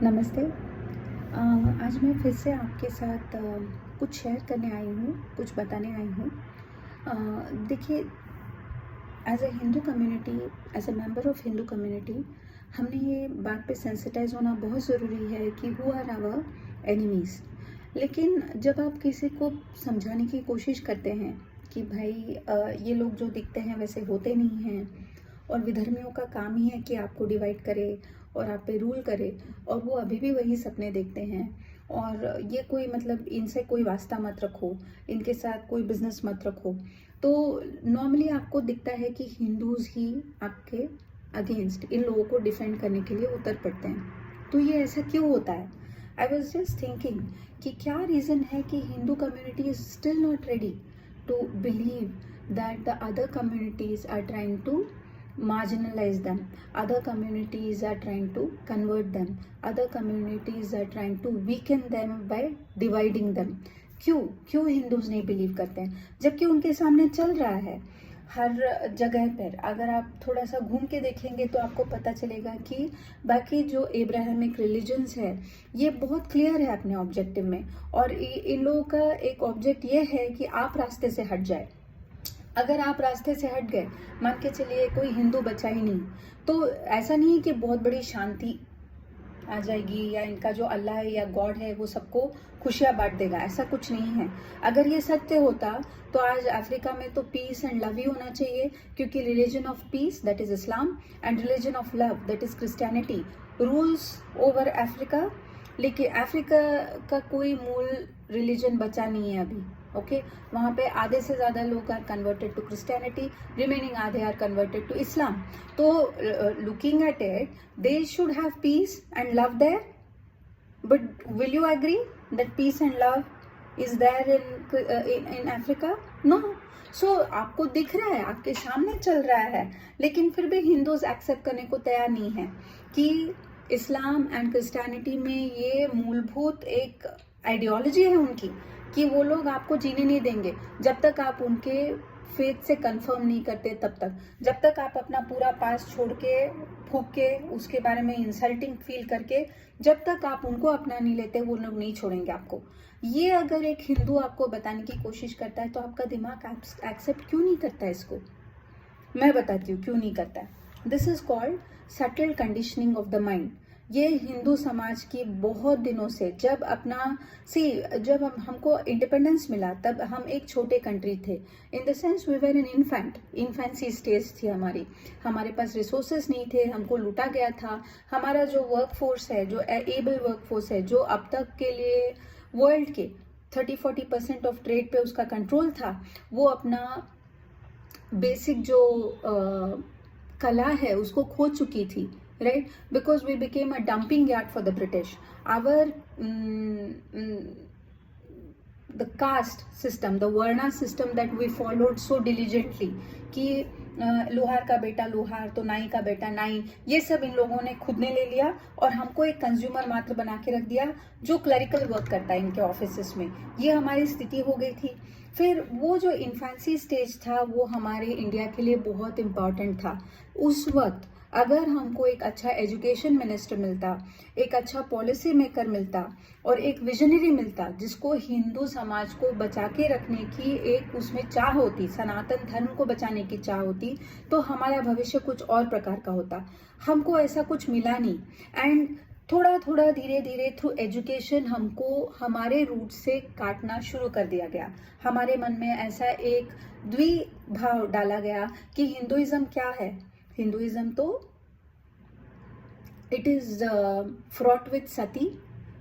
नमस्ते। आज मैं फिर से आपके साथ कुछ शेयर करने आई हूँ, कुछ बताने आई हूँ। देखिए, as a Hindu community, as a member of Hindu community, हमने ये बात पे सेंसिटाइज होना बहुत ज़रूरी है कि हु आर आवर एनिमीज़। लेकिन जब आप किसी को समझाने की कोशिश करते हैं कि भाई ये लोग जो दिखते हैं वैसे होते नहीं हैं, और विधर्मियों का काम ही है कि आपको डिवाइड करे और आप पे रूल करे, और वो अभी भी वही सपने देखते हैं, और ये कोई मतलब इनसे कोई वास्ता मत रखो, इनके साथ कोई बिजनेस मत रखो, तो नॉर्मली आपको दिखता है कि हिंदूज ही आपके अगेंस्ट इन लोगों को डिफेंड करने के लिए उतर पड़ते हैं। तो ये ऐसा क्यों होता है? आई वॉज जस्ट थिंकिंग कि क्या रीज़न है कि Hindu community is still not ready to believe that the other communities are trying to marginalize them, other communities are trying to convert them, other communities are trying to weaken them by dividing them। क्यों क्यों Hindus नहीं believe करते हैं, जबकि उनके सामने चल रहा है हर जगह पर। अगर आप थोड़ा सा घूम के देखेंगे तो आपको पता चलेगा कि बाकी जो एब्राहमिक रिलीजन्स है ये बहुत क्लियर है अपने ऑब्जेक्टिव में, और इन लोगों का एक ऑब्जेक्ट ये है कि आप रास्ते से हट जाए। अगर आप रास्ते से हट गए, मान के चलिए कोई हिंदू बचा ही नहीं, तो ऐसा नहीं कि बहुत बड़ी शांति आ जाएगी या इनका जो अल्लाह है या गॉड है वो सबको खुशियाँ बांट देगा, ऐसा कुछ नहीं है। अगर ये सत्य होता तो आज अफ्रीका में तो पीस एंड लव ही होना चाहिए, क्योंकि religion of peace that is Islam and religion of love that is Christianity rules over Africa. लेकिन अफ्रीका का कोई मूल रिलीजन बचा नहीं है अभी। ओके, वहाँ पे आधे से ज़्यादा लोग are converted to Christianity, remaining आधे आर कन्वर्टेड टू इस्लाम। तो looking at it, they should have peace and love there, but will you agree that peace and love is there in Africa? No. So आपको दिख रहा है, आपके सामने चल रहा है, लेकिन फिर भी हिंदूज एक्सेप्ट करने को तैयार नहीं है कि इस्लाम एंड क्रिश्चियनिटी में ये मूलभूत एक आइडियोलॉजी है उनकी कि वो लोग आपको जीने नहीं देंगे जब तक आप उनके फेथ से कंफर्म नहीं करते। तब तक, जब तक आप अपना पूरा पास छोड़ के, फूक के, उसके बारे में इंसल्टिंग फील करके, जब तक आप उनको अपना नहीं लेते, वो लोग नहीं छोड़ेंगे आपको। ये अगर एक हिंदू आपको बताने की कोशिश करता है तो आपका दिमाग एक्सेप्ट क्यों नहीं करता है इसको? मैं बताती हूँ क्यों नहीं करता है। This is called subtle conditioning of the mind. ये हिंदू समाज की बहुत दिनों से, जब जब हमको इंडिपेंडेंस मिला तब हम एक छोटे कंट्री थे। In the sense we were an infancy stage थी हमारी। हमारे पास रिसोर्सेस नहीं थे, हमको लूटा गया था। हमारा जो वर्क फोर्स है, जो एबल वर्क फोर्स है, जो अब तक के लिए वर्ल्ड के 30-40% ऑफ ट्रेड पे उसका कंट्रोल था, वो अपना बेसिक जो कला है उसको खो चुकी थी, right? Because we became a dumping yard for the British. Our the caste system, the Varna system that we followed so diligently, कि लोहार का बेटा लोहार तो नाई का बेटा नाई, ये सब इन लोगों ने खुद ने ले लिया और हमको एक कंज्यूमर मात्र बना के रख दिया जो क्लरिकल वर्क करता है इनके ऑफिसेस में। ये हमारी स्थिति हो गई थी। फिर वो जो इन्फेंसी स्टेज था वो हमारे इंडिया के लिए बहुत इम्पॉर्टेंट था। उस वक्त अगर हमको एक अच्छा एजुकेशन मिनिस्टर मिलता, एक अच्छा पॉलिसी मेकर मिलता और एक विजनरी मिलता जिसको हिंदू समाज को बचा के रखने की एक उसमें चाह होती, सनातन धर्म को बचाने की चाह होती, तो हमारा भविष्य कुछ और प्रकार का होता। हमको ऐसा कुछ मिला नहीं, एंड थोड़ा थोड़ा धीरे धीरे थ्रू एजुकेशन हमको हमारे रूट से काटना शुरू कर दिया गया। हमारे मन में ऐसा एक द्विभाव डाला गया कि हिंदुइज्म क्या है। हिंदुइज्म तो it is fraught with Sati,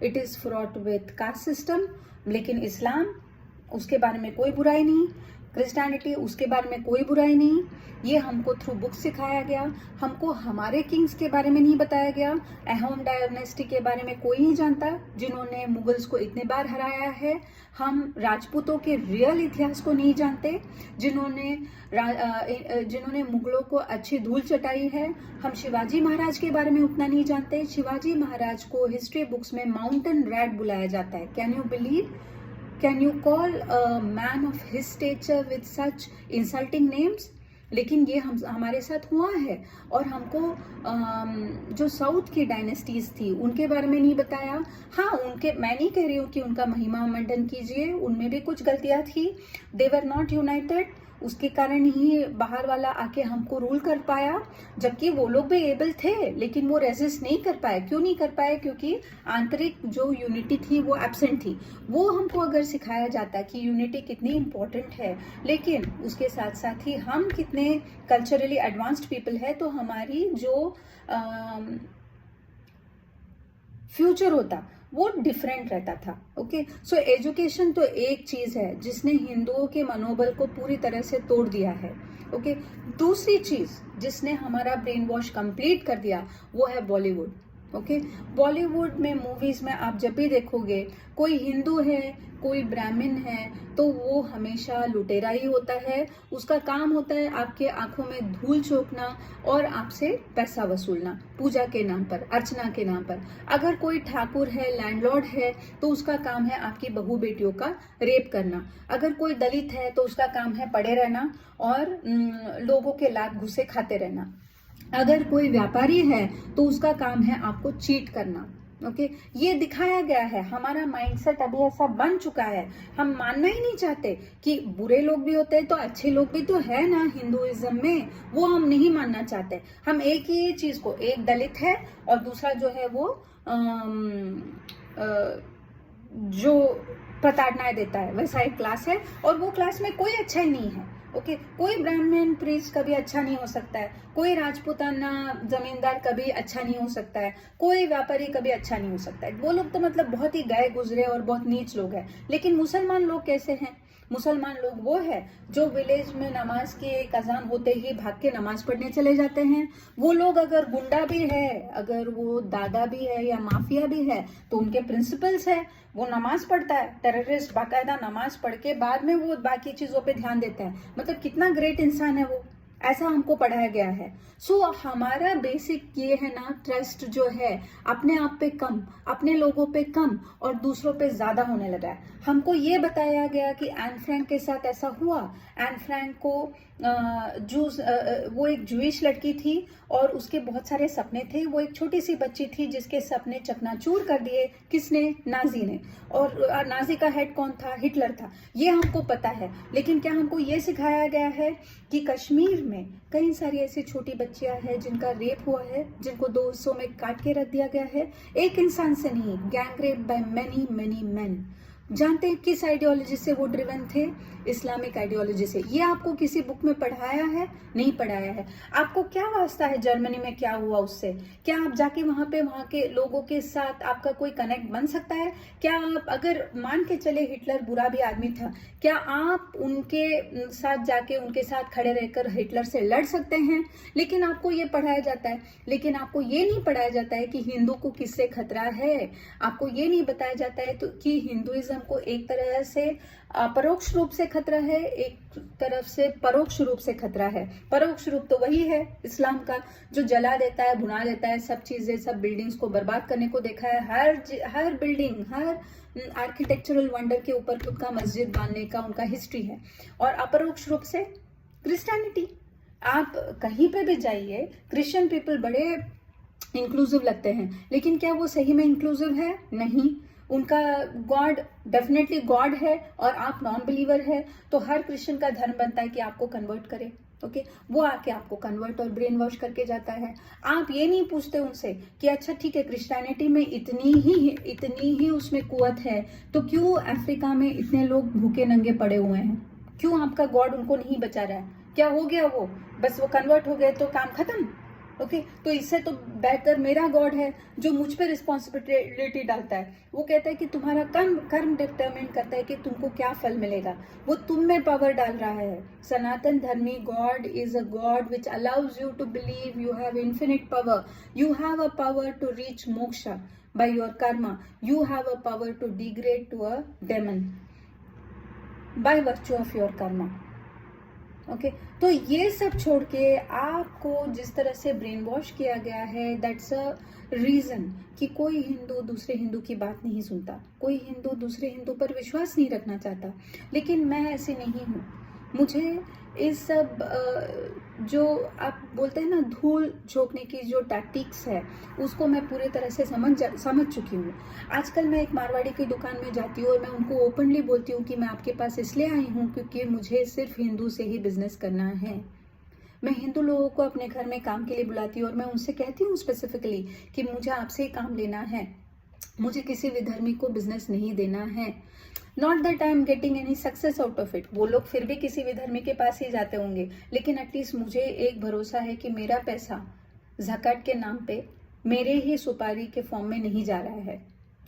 it is fraught with caste system. लेकिन इस्लाम, उसके बारे में कोई बुराई नहीं। क्रिश्चियनिटी, उसके बारे में कोई बुराई नहीं। ये हमको थ्रू बुक सिखाया गया। हमको हमारे किंग्स के बारे में नहीं बताया गया। अहोम डायनेस्टी के बारे में कोई नहीं जानता जिन्होंने मुगल्स को इतने बार हराया है। हम राजपूतों के रियल इतिहास को नहीं जानते जिन्होंने मुगलों को अच्छी धूल चटाई है। हम शिवाजी महाराज के बारे में उतना नहीं जानते। शिवाजी महाराज को हिस्ट्री बुक्स में माउंटेन रैट बुलाया जाता है। Can you believe? Can you call a man of his stature with such insulting names? लेकिन ये हमारे साथ हुआ है। और हमको जो साउथ की डायनेस्टीज थी उनके बारे में नहीं बताया। हाँ, उनके, मैं नहीं कह रही हूँ कि उनका महिमा मंडन कीजिए, उनमें भी कुछ गलतियाँ थी। दे वर नॉट यूनाइटेड, उसके कारण ही बाहर वाला आके हमको रूल कर पाया, जबकि वो लोग भी एबल थे, लेकिन वो रेजिस्ट नहीं कर पाए। क्यों नहीं कर पाए? क्योंकि आंतरिक जो यूनिटी थी वो एब्सेंट थी। वो हमको अगर सिखाया जाता कि यूनिटी कितनी इंपॉर्टेंट है, लेकिन उसके साथ साथ ही हम कितने कल्चरली एडवांस्ड पीपल है, तो हमारी जो फ्यूचर होता वो डिफरेंट रहता था। ओके, सो एजुकेशन तो एक चीज है जिसने हिंदुओं के मनोबल को पूरी तरह से तोड़ दिया है। ओके, दूसरी चीज जिसने हमारा ब्रेन वॉश कंप्लीट कर दिया वो है बॉलीवुड। ओके, बॉलीवुड में मूवीज में आप जब भी देखोगे कोई हिंदू है, कोई ब्राह्मण है, तो वो हमेशा लुटेरा ही होता है। उसका काम होता है आपके आंखों में धूल झोंकना और आपसे पैसा वसूलना, पूजा के नाम पर, अर्चना के नाम पर। अगर कोई ठाकुर है, लैंडलॉर्ड है, तो उसका काम है आपकी बहू बेटियों का रेप करना। अगर कोई दलित है तो उसका काम है पड़े रहना और लोगों के लात घुसे खाते रहना। अगर कोई व्यापारी है तो उसका काम है आपको चीट करना। ओके, ये दिखाया गया है। हमारा माइंडसेट अभी ऐसा बन चुका है, हम मानना ही नहीं चाहते कि बुरे लोग भी होते हैं तो अच्छे लोग भी तो है ना हिंदुइज्म में, वो हम नहीं मानना चाहते। हम एक ही चीज को, एक दलित है और दूसरा जो है वो जो प्रताड़नाएं देता है, वैसा एक क्लास है और वो क्लास में कोई अच्छा ही नहीं है। ओके, कोई ब्राह्मण प्रीस्ट कभी अच्छा नहीं हो सकता है, कोई राजपूताना जमींदार कभी अच्छा नहीं हो सकता है, कोई व्यापारी कभी अच्छा नहीं हो सकता है। वो लोग तो मतलब बहुत ही गए गुजरे और बहुत नीच लोग हैं। लेकिन मुसलमान लोग कैसे हैं? मुसलमान लोग वो है जो विलेज में नमाज की एक अजान होते ही भाग के नमाज पढ़ने चले जाते हैं। वो लोग अगर गुंडा भी है, अगर वो दादा भी है या माफिया भी है, तो उनके प्रिंसिपल्स है, वो नमाज पढ़ता है। टेररिस्ट बाकायदा नमाज पढ़ के बाद में वो बाकी चीजों पे ध्यान देता है। मतलब कितना ग्रेट इंसान है वो, ऐसा हमको पढ़ाया गया है। सो हमारा बेसिक ये है ना, ट्रस्ट जो है अपने आप पे कम, अपने लोगों पे कम और दूसरों पे ज्यादा होने लगा है। हमको ये बताया गया कि एन फ्रैंक के साथ ऐसा हुआ। एन फ्रैंक को वो एक जूइश लड़की थी और उसके बहुत सारे सपने थे। वो एक छोटी सी बच्ची थी जिसके सपने चकनाचूर कर दिए किसने? नाजी ने। और नाजी का हेड कौन था? हिटलर था। ये हमको पता है, लेकिन क्या हमको ये सिखाया गया है कि कश्मीर में कई सारी ऐसी छोटी बच्चियां हैं जिनका रेप हुआ है, जिनको 2 हिस्सों में काट के रख दिया गया है, एक इंसान से नहीं, gang rape by many many main. जानते हैं किस आइडियोलॉजी से वो ड्रिवन थे? इस्लामिक आइडियोलॉजी से। ये आपको किसी बुक में पढ़ाया है? नहीं पढ़ाया है। आपको क्या वास्ता है जर्मनी में क्या हुआ उससे? क्या आप जाके वहां के लोगों के साथ आपका कोई कनेक्ट बन सकता है? क्या आप, अगर मान के चले हिटलर बुरा भी आदमी था, क्या आप उनके साथ जाके उनके साथ खड़े रहकर हिटलर से लड़ सकते हैं? लेकिन आपको ये पढ़ाया जाता है। लेकिन आपको ये नहीं पढ़ाया जाता है कि हिंदू को किससे खतरा है। आपको ये नहीं बताया जाता है तो कि हिंदुइज्म को एक तरह से परोक्ष रूप से खतरा है, एक तरफ से परोक्ष रूप से खतरा है। परोक्ष रूप तो वही है इस्लाम का, जो जला देता है, भुना देता है, सब चीजें, सब बिल्डिंग्स को बर्बाद करने को देखा है। हर बिल्डिंग, हर आर्किटेक्चरल वंडर के ऊपर खुद का मस्जिद बांधने का उनका हिस्ट्री है। और अपरोक्ष रूप से क्रिश्चियनिटी, आप कहीं पे भी जाइए, क्रिश्चियन पीपल बड़े इंक्लूसिव लगते हैं, लेकिन क्या वो सही में इंक्लूसिव है? नहीं। उनका गॉड डेफिनेटली गॉड है और आप नॉन बिलीवर है, तो हर क्रिश्चियन का धर्म बनता है कि आपको कन्वर्ट करे। ओके, वो आके आपको कन्वर्ट और ब्रेन वॉश करके जाता है। आप ये नहीं पूछते उनसे कि अच्छा ठीक है, क्रिश्चियनिटी में इतनी ही उसमें कुवत है, तो क्यों अफ्रीका में इतने लोग भूखे नंगे पड़े हुए हैं? क्यों आपका गॉड उनको नहीं बचा रहा है? क्या हो गया? वो बस वो कन्वर्ट हो गए तो काम खत्म? ओके, तो इससे तो बेहतर मेरा गॉड है जो मुझ पे रिस्पॉन्सिबिलिटी डालता है। वो कहता है कि तुम्हारा कर्म डिटरमिन करता है कि तुमको क्या फल मिलेगा। वो तुम में पावर डाल रहा है। Sanatan Dharmi God is a God which allows you to believe you have infinite power. You have a power to reach moksha by your karma. You have a power to degrade to a demon by virtue of your karma. Okay, तो ये सब छोड़ के आपको जिस तरह से brain wash किया गया है, दैट्स अ रीजन कि कोई हिंदू दूसरे हिंदू की बात नहीं सुनता, कोई हिंदू दूसरे हिंदू पर विश्वास नहीं रखना चाहता। लेकिन मैं ऐसी नहीं हूँ। मुझे इस सब जो आप बोलते हैं ना धूल झोंकने की जो टैक्टिक्स है, उसको मैं पूरी तरह से समझ चुकी हूँ। आजकल मैं एक मारवाड़ी की दुकान में जाती हूँ और मैं उनको ओपनली बोलती हूँ कि मैं आपके पास इसलिए आई हूँ क्योंकि मुझे सिर्फ हिंदू से ही बिजनेस करना है। मैं हिंदू लोगों को अपने घर में काम के लिए बुलाती हूँ और मैं उनसे कहती हूँ स्पेसिफिकली कि मुझे आपसे ही काम लेना है, मुझे किसी विधर्मी को बिजनेस नहीं देना है। Not that I am getting any success out of it, वो लोग फिर भी किसी विधर्मी के पास ही जाते होंगे, लेकिन एटलीस्ट मुझे एक भरोसा है कि मेरा पैसा ज़कात के नाम पे मेरे ही सुपारी के फॉर्म में नहीं जा रहा है।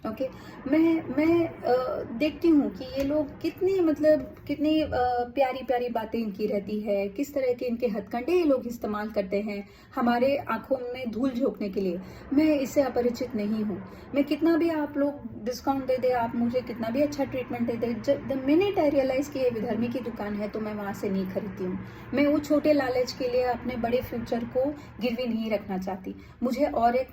ओके मैं देखती हूँ कि ये लोग कितनी प्यारी प्यारी बातें इनकी रहती है, किस तरह के इनके हथकंडे ये लोग इस्तेमाल करते हैं हमारे आंखों में धूल झोंकने के लिए। मैं इससे अपरिचित नहीं हूँ। मैं कितना भी आप लोग डिस्काउंट दे दे, आप मुझे कितना भी अच्छा ट्रीटमेंट दे दे, द मिनट आई रियलाइज कि ये विधर्मी की दुकान है तो मैं वहाँ से नहीं खरीदती हूँ। मैं वो छोटे लालच के लिए अपने बड़े फ्यूचर को गिरवी नहीं रखना चाहती। मुझे और एक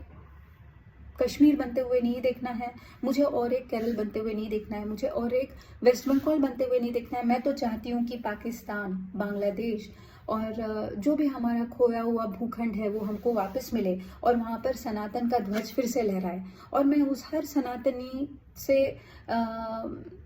कश्मीर बनते हुए नहीं देखना है, मुझे और एक केरल बनते हुए नहीं देखना है, मुझे और एक वेस्ट बंगाल बनते हुए नहीं देखना है। मैं तो चाहती हूँ कि पाकिस्तान, बांग्लादेश और जो भी हमारा खोया हुआ भूखंड है वो हमको वापस मिले और वहाँ पर सनातन का ध्वज फिर से लहराए। और मैं उस हर सनातनी से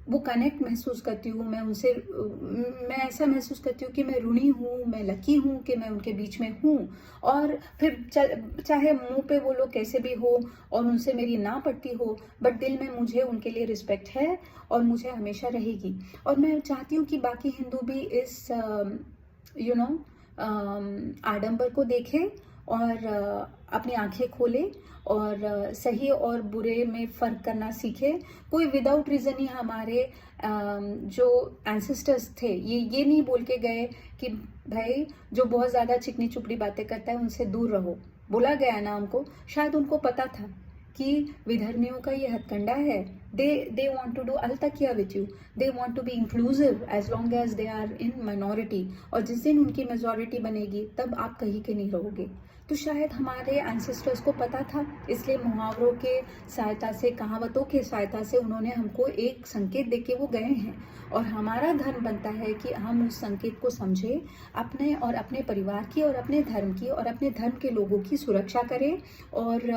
वो कनेक्ट महसूस करती हूँ, मैं ऐसा महसूस करती हूँ कि मैं ऋणी हूँ, मैं लकी हूँ कि मैं उनके बीच में हूँ। और फिर चाहे मुंह पे वो लोग कैसे भी हो और उनसे मेरी ना पड़ती हो, बट दिल में मुझे उनके लिए रिस्पेक्ट है और मुझे हमेशा रहेगी। और मैं चाहती हूँ कि बाकी हिंदू भी इस आडंबर को देखे और अपनी आंखें खोले और सही और बुरे में फ़र्क करना सीखे। कोई विदाउट रीज़न ही हमारे जो एंसेस्टर्स थे ये नहीं बोल के गए कि भाई जो बहुत ज़्यादा चिकनी चुपड़ी बातें करता है उनसे दूर रहो। बोला गया ना हमको, शायद उनको पता था कि विधर्मियों का ये हथकंडा है। दे वांट टू डू अल तकिया with you, they want to be inclusive as long as they are in minority. और जिस दिन उनकी मेजॉरिटी बनेगी तब आप कहीं के नहीं रहोगे। तो शायद हमारे एंसेस्टर्स को पता था, इसलिए मुहावरों के सहायता से, कहावतों के सहायता से उन्होंने हमको एक संकेत दे के वो गए हैं। और हमारा धर्म बनता है कि हम उस संकेत को समझें, अपने और अपने परिवार की और अपने धर्म की और अपने धर्म के लोगों की सुरक्षा करें और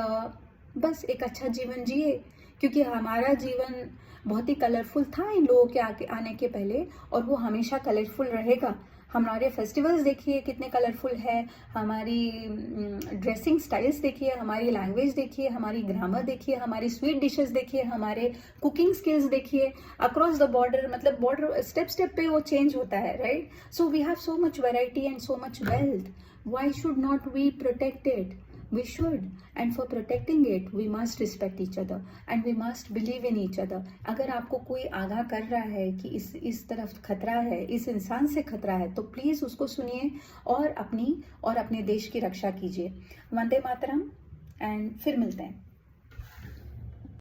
बस एक अच्छा जीवन जिए। क्योंकि हमारा जीवन बहुत ही कलरफुल था इन लोगों के आने के पहले और वो हमेशा कलरफुल रहेगा। हमारे फेस्टिवल्स देखिए कितने कलरफुल है, हमारी ड्रेसिंग स्टाइल्स देखिए, हमारी लैंग्वेज देखिए, हमारी ग्रामर देखिए, हमारी स्वीट डिशेस देखिए, हमारे कुकिंग स्किल्स देखिए। अक्रॉस द बॉर्डर मतलब बॉर्डर स्टेप पे वो चेंज होता है, right? So we have so much variety and so much wealth. Why should not we protect it? We should, and for protecting it we must respect each other and we must believe in each other. अगर आपको कोई आगाह कर रहा है कि इस तरफ खतरा है, इस इंसान से खतरा है, तो प्लीज़ उसको सुनिए और अपनी और अपने देश की रक्षा कीजिए। वंदे मातरम एंड फिर मिलते हैं।